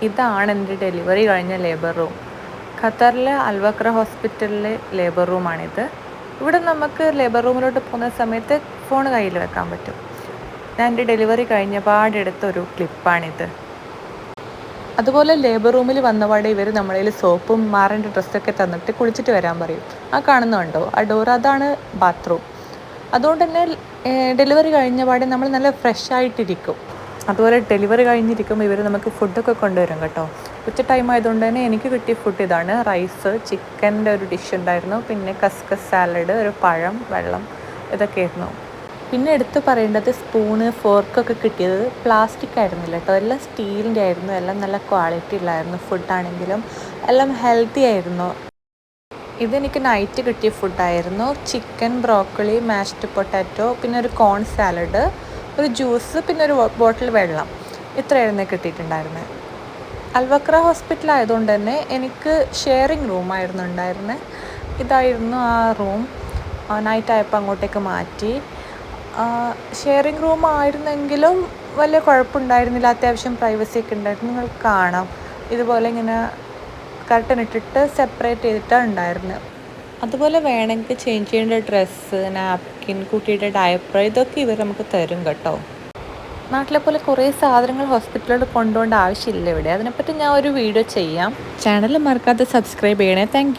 ഇതാണ് എൻ്റെ ഡെലിവറി കഴിഞ്ഞ ലേബർ റൂം. ഖത്തറിലെ അൽവക്ര ഹോസ്പിറ്റലിലെ ലേബർ റൂമാണിത്. ഇവിടെ നമുക്ക് ലേബർ റൂമിലോട്ട് പോകുന്ന സമയത്ത് ഫോൺ കയ്യിൽ വെക്കാൻ പറ്റും. ഞാൻ എൻ്റെ ഡെലിവറി കഴിഞ്ഞ പാടെടുത്തൊരു ക്ലിപ്പാണിത്. അതുപോലെ ലേബർ റൂമിൽ വന്നപാടെ ഇവർ നമ്മളതിൽ സോപ്പും മാറേണ്ട ഡ്രസ്സൊക്കെ തന്നിട്ട് കുളിച്ചിട്ട് വരാൻ പറയും. ആ കാണുന്നുണ്ടോ ആ ഡോർ, അതാണ് ബാത്റൂം. അതുകൊണ്ട് തന്നെ ഡെലിവറി കഴിഞ്ഞ പാടെ നമ്മൾ നല്ല ഫ്രഷ് ആയിട്ടിരിക്കും. അതുപോലെ ഡെലിവറി കഴിഞ്ഞിരിക്കുമ്പോൾ ഇവർ നമുക്ക് ഫുഡൊക്കെ കൊണ്ടുവരും കേട്ടോ. ഉച്ച ടൈം ആയതുകൊണ്ട് തന്നെ എനിക്ക് കിട്ടിയ ഫുഡ് ഇതാണ്. റൈസ്, ചിക്കൻ്റെ ഒരു ഡിഷ് ഉണ്ടായിരുന്നു, പിന്നെ കസ്കസ് സാലഡ്, ഒരു പഴം, വെള്ളം, ഇതൊക്കെയായിരുന്നു. പിന്നെ എടുത്ത് പറയേണ്ടത് സ്പൂണ് ഫോർക്കൊക്കെ കിട്ടിയത് പ്ലാസ്റ്റിക് ആയിരുന്നില്ല കേട്ടോ, എല്ലാം സ്റ്റീലിൻ്റെ ആയിരുന്നു. എല്ലാം നല്ല ക്വാളിറ്റി ഉള്ളായിരുന്നു. ഫുഡാണെങ്കിലും എല്ലാം ഹെൽത്തി ആയിരുന്നു. ഇതെനിക്ക് നൈറ്റ് കിട്ടിയ ഫുഡായിരുന്നു. ചിക്കൻ, ബ്രോക്കോളി, മാഷ്ഡ് പൊട്ടാറ്റോ, പിന്നെ ഒരു കോൺ സാലഡ്, ഒരു ജ്യൂസ്, പിന്നെ ഒരു ബോട്ടിൽ വെള്ളം. ഇത്രയായിരുന്നു കിട്ടിയിട്ടുണ്ടായിരുന്നത്. അൽവക്ര ഹോസ്പിറ്റൽ ആയതുകൊണ്ട് തന്നെ എനിക്ക് ഷെയറിങ് റൂമായിരുന്നു ഉണ്ടായിരുന്നത്. ഇതായിരുന്നു ആ റൂം. നൈറ്റ് ആയപ്പോൾ അങ്ങോട്ടേക്ക് മാറ്റി. ഷെയറിങ് റൂം ആയിരുന്നെങ്കിലും വലിയ കുഴപ്പമുണ്ടായിരുന്നില്ല. അത്യാവശ്യം പ്രൈവസി ഒക്കെ ഉണ്ടായിരുന്നു. നിങ്ങൾക്ക് കാണാം, ഇതുപോലെ ഇങ്ങനെ കർട്ടൻ ഇട്ടിട്ട് സെപ്പറേറ്റ് ചെയ്തിട്ടാണ് ഉണ്ടായിരുന്നത്. അതുപോലെ വേണമെങ്കിൽ ചേഞ്ച് ചെയ്യേണ്ട ഡ്രസ്സ്, നാപ്കിൻ, കുട്ടിയുടെ ഡയപ്പർ, ഇതൊക്കെ ഇവർ നമുക്ക് തരും കേട്ടോ. നാട്ടിലെ പോലെ കുറേ സാധനങ്ങൾ ഹോസ്പിറ്റലിൽ കൊണ്ടുപോകേണ്ട ആവശ്യമില്ല ഇവിടെ. അതിനെപ്പറ്റി ഞാൻ ഒരു വീഡിയോ ചെയ്യാം. ചാനൽ മറക്കാതെ സബ്സ്ക്രൈബ് ചെയ്യണേ. Thank you.